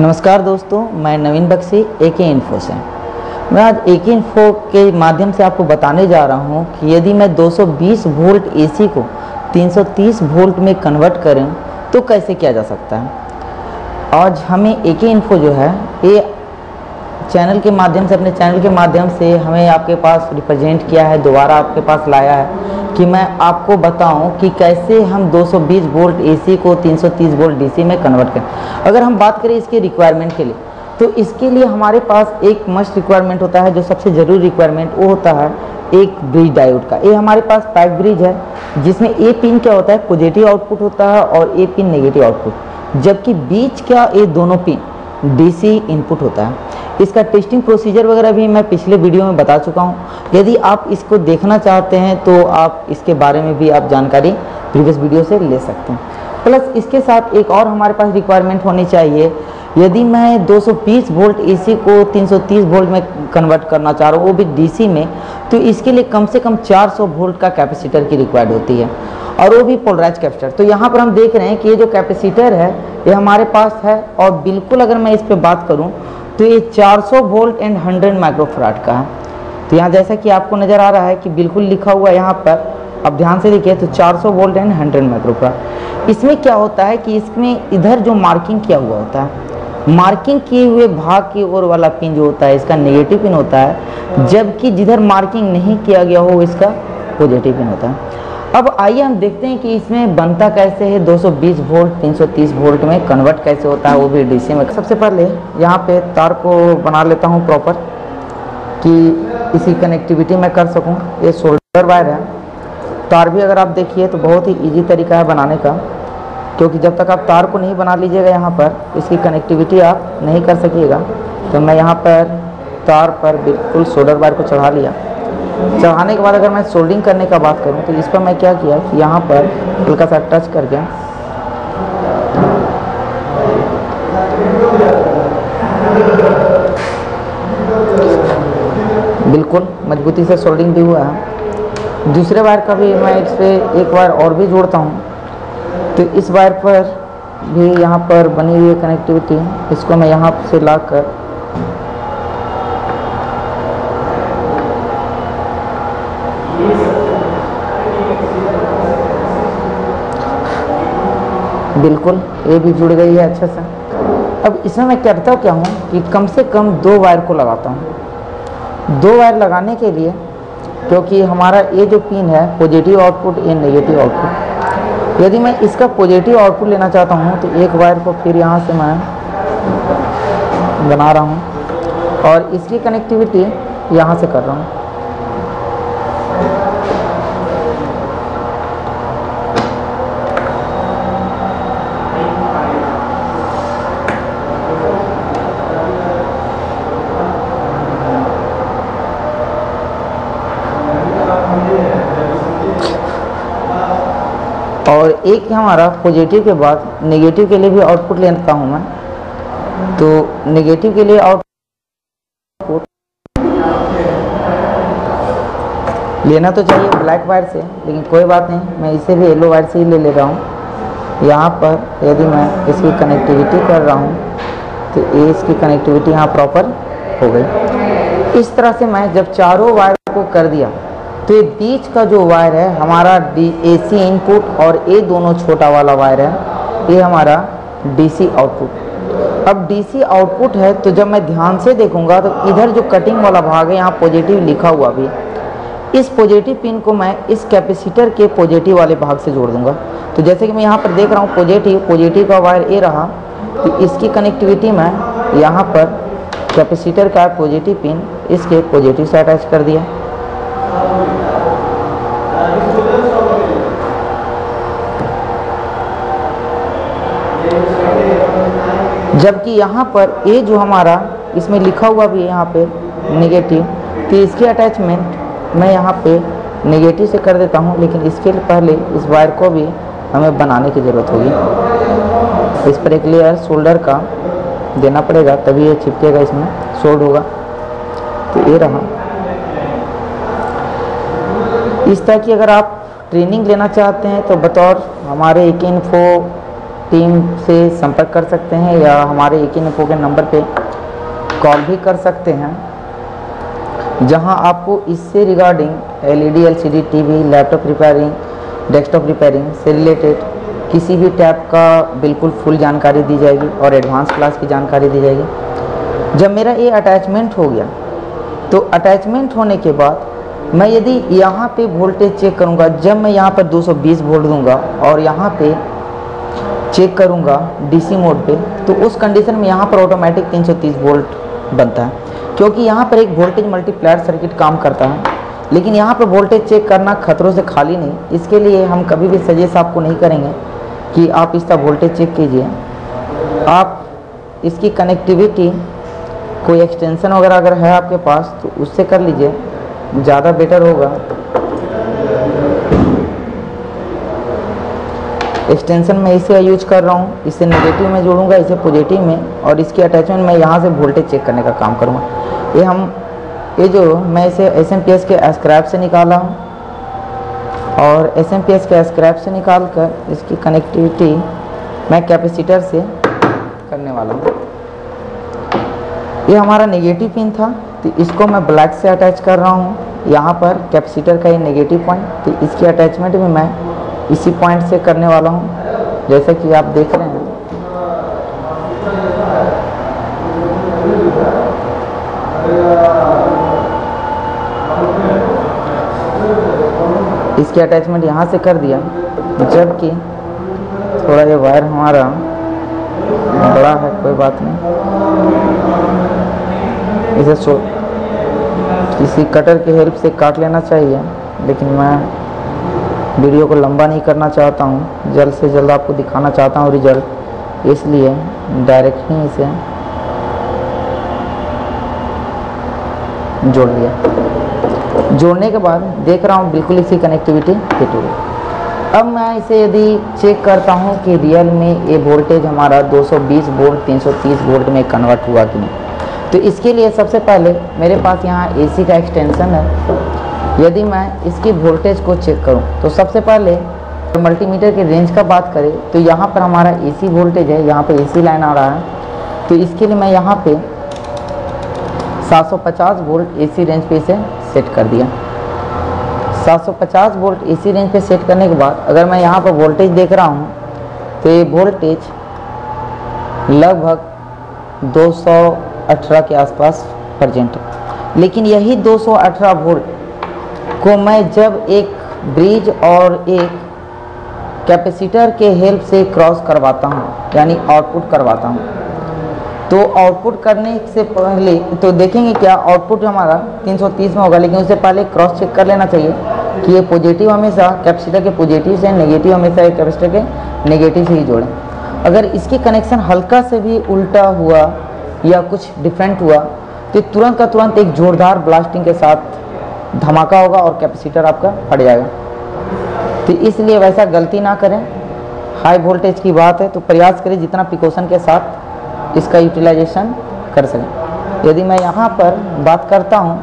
नमस्कार दोस्तों, मैं नवीन बख्शी AK इन्फो से। मैं आज AK इन्फो के माध्यम से आपको बताने जा रहा हूं कि यदि मैं 220 वोल्ट AC को 330 वोल्ट में कन्वर्ट करें तो कैसे किया जा सकता है। आज हमें AK इन्फो जो है ये चैनल के माध्यम से, अपने चैनल के माध्यम से हमें आपके पास रिप्रेजेंट किया है, दोबारा आपके पास लाया है कि मैं आपको बताऊं कि कैसे हम 220 वोल्ट AC को 330 वोल्ट DC में कन्वर्ट करें। अगर हम बात करें इसके रिक्वायरमेंट के लिए, तो इसके लिए हमारे पास एक मस्ट रिक्वायरमेंट होता है, जो सबसे ज़रूरी रिक्वायरमेंट वो होता है एक ब्रिज डायोड का। ये हमारे पास पैक ब्रिज है, जिसमें A पिन क्या होता है, पॉजिटिव आउटपुट होता है और A पिन नेगेटिव आउटपुट, जबकि बीच का ये दोनों पिन DC इनपुट होता है। इसका टेस्टिंग प्रोसीजर वगैरह भी मैं पिछले वीडियो में बता चुका हूँ। यदि आप इसको देखना चाहते हैं तो आप इसके बारे में भी आप जानकारी प्रीवियस वीडियो से ले सकते हैं। प्लस इसके साथ एक और हमारे पास रिक्वायरमेंट होनी चाहिए। यदि मैं 220 वोल्ट AC को 330 वोल्ट में कन्वर्ट करना चाह रहा हूँ, वो भी DC में, तो इसके लिए कम से कम 400 वोल्ट का कैपेसिटर की रिक्वायर्ड होती है, और वो भी पोलराइज कैपेसिटर। तो यहाँ पर हम देख रहे हैं कि ये जो कैपेसिटर है ये हमारे पास है, और बिल्कुल अगर मैं इस पर बात करूँ तो ये 400 वोल्ट एंड 100 माइक्रोफैराड का है। तो यहाँ जैसा कि आपको नज़र आ रहा है कि बिल्कुल लिखा हुआ है यहाँ पर, अब ध्यान से देखिए, तो 400 वोल्ट एंड 100 माइक्रोफैराड। इसमें क्या होता है कि इसमें इधर जो मार्किंग किया हुआ होता है, मार्किंग किए हुए भाग की ओर वाला पिन जो होता है इसका नेगेटिव पिन होता है, जबकि जिधर मार्किंग नहीं किया गया हो इसका पॉजिटिव पिन होता है। अब आइए हम देखते हैं कि इसमें बनता कैसे है, 220 वोल्ट 330 वोल्ट में कन्वर्ट कैसे होता है, वो भी DC में। सबसे पहले यहाँ पे तार को बना लेता हूँ प्रॉपर, कि इसी कनेक्टिविटी मैं कर सकूँ। ये सोल्डर वायर है। तार भी अगर आप देखिए तो बहुत ही इजी तरीका है बनाने का, क्योंकि जब तक आप तार को नहीं बना लीजिएगा यहाँ पर, इसकी कनेक्टिविटी आप नहीं कर सकिएगा। तो मैं यहाँ पर तार पर बिल्कुल सोल्डर वायर को चढ़ा लिया। चढ़ाने के बाद अगर मैं सोल्डिंग करने का बात करूं तो इस पर मैं क्या किया कि यहाँ पर हल्का सा टच करके बिल्कुल मजबूती से सोल्डिंग भी हुआ है। दूसरे वायर का भी मैं इस पर एक वायर और भी जोड़ता हूँ, तो इस वायर पर भी यहाँ पर बनी हुई कनेक्टिविटी, इसको मैं यहाँ से लाकर बिल्कुल ये भी जुड़ गई है अच्छे से। अब इसमें मैं करता क्या हूँ कि कम से कम 2 वायर को लगाता हूँ। 2 वायर लगाने के लिए, क्योंकि हमारा ये जो पिन है पॉजिटिव आउटपुट, ये नेगेटिव आउटपुट, यदि मैं इसका पॉजिटिव आउटपुट लेना चाहता हूँ तो एक वायर को फिर यहाँ से मैं बना रहा हूँ और इसकी कनेक्टिविटी यहाँ से कर रहा हूँ। और एक हमारा पॉजिटिव के बाद नेगेटिव के लिए भी आउटपुट लेता हूं मैं। तो नेगेटिव के लिए आउटपुट लेना तो चाहिए ब्लैक वायर से, लेकिन कोई बात नहीं, मैं इसे भी येलो वायर से ही ले रहा हूं। यहाँ पर यदि मैं इसकी कनेक्टिविटी कर रहा हूं तो ये इसकी कनेक्टिविटी यहाँ प्रॉपर हो गई। इस तरह से मैं जब चारों वायर को कर दिया तो ये बीच का जो वायर है हमारा AC इनपुट, और ये दोनों छोटा वाला वायर है ये हमारा DC आउटपुट। अब DC आउटपुट है, तो जब मैं ध्यान से देखूंगा तो इधर जो कटिंग वाला भाग है यहाँ पॉजिटिव लिखा हुआ भी, इस पॉजिटिव पिन को मैं इस कैपेसिटर के पॉजिटिव वाले भाग से जोड़ दूंगा। तो जैसे कि मैं यहाँ पर देख रहा हूँ पॉजिटिव का वायर ये रहा, तो इसकी कनेक्टिविटी मैं यहाँ पर कैपेसिटर का पॉजिटिव पिन इसके पॉजिटिव से अटैच कर दिया। जबकि यहाँ पर ये जो हमारा इसमें लिखा हुआ भी है यहाँ पे नेगेटिव, तो इसकी अटैचमेंट मैं यहाँ पे नेगेटिव से कर देता हूँ। लेकिन इसके पहले इस वायर को भी हमें बनाने की ज़रूरत होगी। इस पर एक लेयर सोल्डर का देना पड़ेगा, तभी ये चिपकेगा, इसमें सोल्ड होगा। तो ये रहा। इस तरह की अगर आप ट्रेनिंग लेना चाहते हैं तो बतौर हमारे AK इन्फो टीम से संपर्क कर सकते हैं या हमारे AK-Info के नंबर पे कॉल भी कर सकते हैं, जहां आपको इससे regarding LED LCD TV, laptop repairing, desktop repairing से रिलेटेड किसी भी टैब का बिल्कुल फुल जानकारी दी जाएगी और एडवांस क्लास की जानकारी दी जाएगी। जब मेरा ये अटैचमेंट हो गया तो अटैचमेंट होने के बाद मैं यदि यहाँ पे वोल्टेज चेक करूँगा, जब मैं यहाँ पर 220 वोल्ट दूंगा और यहाँ पे चेक करूँगा DC मोड पे, तो उस कंडीशन में यहाँ पर ऑटोमेटिक 330 वोल्ट बनता है, क्योंकि यहाँ पर एक वोल्टेज मल्टीप्लायर सर्किट काम करता है। लेकिन यहाँ पर वोल्टेज चेक करना खतरों से खाली नहीं, इसके लिए हम कभी भी सजेस्ट आपको नहीं करेंगे कि आप इसका वोल्टेज चेक कीजिए। आप इसकी कनेक्टिविटी कोई एक्सटेंशन वगैरह अगर है आपके पास तो उससे कर लीजिए, ज़्यादा बेटर होगा। एक्सटेंशन मैं इसे यूज कर रहा हूँ, इसे नेगेटिव में जोड़ूंगा, इसे पॉजिटिव में, और इसकी अटैचमेंट मैं यहाँ से वोल्टेज चेक करने का काम करूँगा। ये जो मैं इसे SMPS के स्क्रैप से निकाला हूँ और SMPS के स्क्रैप से निकाल कर इसकी कनेक्टिविटी मैं कैपेसिटर से करने वाला हूँ। ये हमारा नेगेटिव पिन था, तो इसको मैं ब्लैक से अटैच कर रहा हूँ। यहाँ पर कैपेसिटर का ये नेगेटिव पॉइंट, तो इसकी अटैचमेंट भी मैं इसी पॉइंट से करने वाला हूँ, जैसा कि आप देख रहे हैं। इसकी अटैचमेंट यहाँ से कर दिया, जबकि थोड़ा ये वायर हमारा बड़ा है, कोई बात नहीं, इसे किसी कटर की हेल्प से काट लेना चाहिए, लेकिन मैं वीडियो को लंबा नहीं करना चाहता हूँ, जल्द से जल्द आपको दिखाना चाहता हूँ रिजल्ट, इसलिए डायरेक्ट ही इसे जोड़ दिया। जोड़ने के बाद देख रहा हूँ बिल्कुल इसकी कनेक्टिविटी फिट हो गई। अब मैं इसे यदि चेक करता हूँ कि रियल में ये वोल्टेज हमारा 220 वोल्ट 330 वोल्ट में कन्वर्ट हुआ कि नहीं, तो इसके लिए सबसे पहले मेरे पास यहाँ AC का एक्सटेंशन है। यदि मैं इसकी वोल्टेज को चेक करूँ तो सबसे पहले मल्टीमीटर के रेंज का बात करें तो यहाँ पर हमारा AC वोल्टेज है, यहाँ पे AC लाइन आ रहा है, तो इसके लिए मैं यहाँ पे 750 वोल्ट AC रेंज पे इसे सेट कर दिया। 750 वोल्ट AC रेंज पे सेट करने के बाद अगर मैं यहाँ पर वोल्टेज देख रहा हूँ तो ये वोल्टेज लगभग 218 के आसपास प्रेजेंट है। लेकिन यही 218 वोल्ट को मैं जब एक ब्रिज और एक कैपेसिटर के हेल्प से क्रॉस करवाता हूँ, यानी आउटपुट करवाता हूँ, तो आउटपुट करने से पहले तो देखेंगे क्या आउटपुट हमारा 330 में होगा, लेकिन उससे पहले क्रॉस चेक कर लेना चाहिए कि ये पॉजिटिव हमेशा कैपेसिटर के पॉजिटिव से, नेगेटिव हमेशा कैपेसिटर के नेगेटिव से ही जोड़ें। अगर इसकी कनेक्शन हल्का से भी उल्टा हुआ या कुछ डिफरेंट हुआ तो तुरंत का तुरंत एक जोरदार ब्लास्टिंग के साथ धमाका होगा और कैपेसिटर आपका फट जाएगा। तो इसलिए वैसा गलती ना करें। हाई वोल्टेज की बात है तो प्रयास करें जितना प्रिकॉशन के साथ इसका यूटिलाइजेशन कर सकें। यदि मैं यहाँ पर बात करता हूँ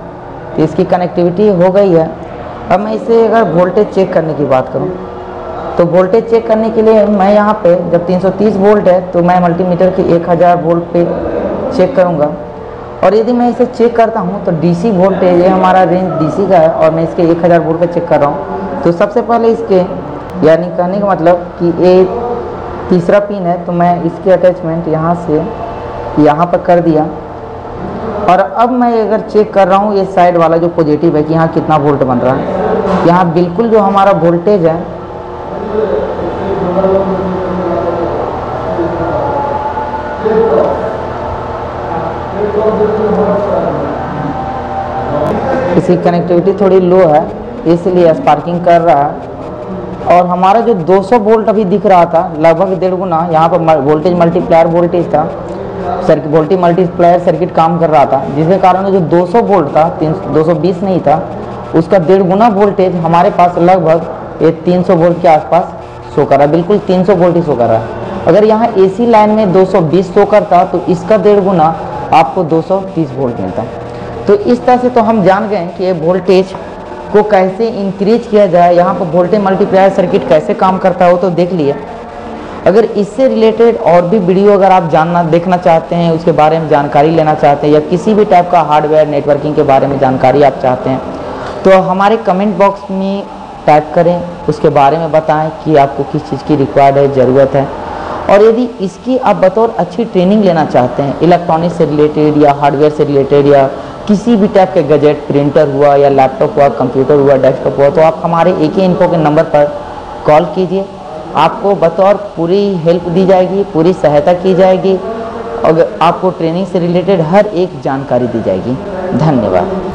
तो इसकी कनेक्टिविटी हो गई है। अब मैं इसे अगर वोल्टेज चेक करने की बात करूँ तो वोल्टेज चेक करने के लिए मैं यहाँ पे जब 330 वोल्ट है तो मैं मल्टीमीटर के 1000 वोल्ट पे चेक करूँगा, और यदि मैं इसे चेक करता हूँ तो DC वोल्टेज, ये हमारा रेंज DC का है और मैं इसके 1000 वोल्ट पे चेक कर रहा हूँ। तो सबसे पहले इसके यानी कहने का मतलब कि ये तीसरा पिन है, तो मैं इसकी अटैचमेंट यहाँ से यहाँ पर कर दिया। और अब मैं अगर चेक कर रहा हूँ ये साइड वाला जो पॉजिटिव है कि यहाँ कितना वोल्ट बन रहा है, यहाँ बिल्कुल जो हमारा वोल्टेज है इसकी कनेक्टिविटी थोड़ी लो है इसलिए स्पार्किंग कर रहा है। और हमारा जो 200 वोल्ट अभी दिख रहा था लगभग 1.5 गुना यहाँ पर वोल्टेज मल्टीप्लायर वोल्टेज था, वोल्टेज मल्टीप्लायर सर्किट काम कर रहा था, जिसके कारण जो 200 वोल्ट था 220 नहीं था, उसका 1.5 गुना वोल्टेज हमारे पास लगभग ये 300 वोल्ट के आसपास शो कर रहा है। बिल्कुल 300 वोल्ट ही शो कर रहा है। अगर यहाँ AC लाइन में 220 शो करता तो इसका 1.5 गुना आपको 230 वोल्ट मिलता। तो इस तरह से तो हम जान गए कि ये वोल्टेज को कैसे इंक्रीज किया जाए, यहाँ पर वोल्टेज मल्टीप्लायर सर्किट कैसे काम करता हो तो देख लिए। अगर इससे रिलेटेड और भी वीडियो अगर आप देखना चाहते हैं, उसके बारे में जानकारी लेना चाहते हैं, या किसी भी टाइप का हार्डवेयर नेटवर्किंग के बारे में जानकारी आप चाहते हैं, तो हमारे कमेंट बॉक्स में टाइप करें, उसके बारे में बताएं कि आपको किस चीज़ की रिक्वायर्ड है, ज़रूरत है। और यदि इसकी आप बतौर अच्छी ट्रेनिंग लेना चाहते हैं, इलेक्ट्रॉनिक से रिलेटेड या हार्डवेयर से रिलेटेड, या किसी भी टाइप के गैजेट, प्रिंटर हुआ या लैपटॉप हुआ, कंप्यूटर हुआ, डेस्कटॉप हुआ, तो आप हमारे AK इन्फो के नंबर पर कॉल कीजिए। आपको बतौर पूरी हेल्प दी जाएगी, पूरी सहायता की जाएगी, और आपको ट्रेनिंग से रिलेटेड हर एक जानकारी दी जाएगी। धन्यवाद।